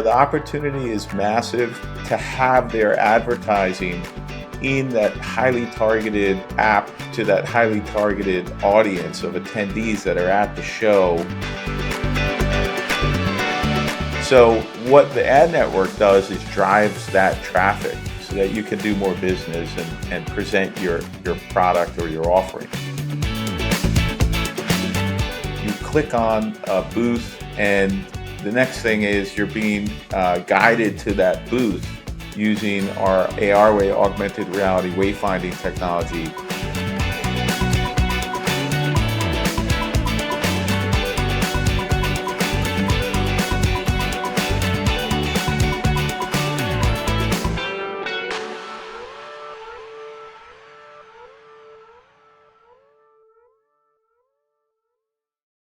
the opportunity is massive to have their advertising in that highly targeted app to that highly targeted audience of attendees that are at the show. So what the ad network does is drives that traffic so that you can do more business and present your product or your offering. You click on a booth, and the next thing is you're being guided to that booth using our AR, augmented reality wayfinding technology.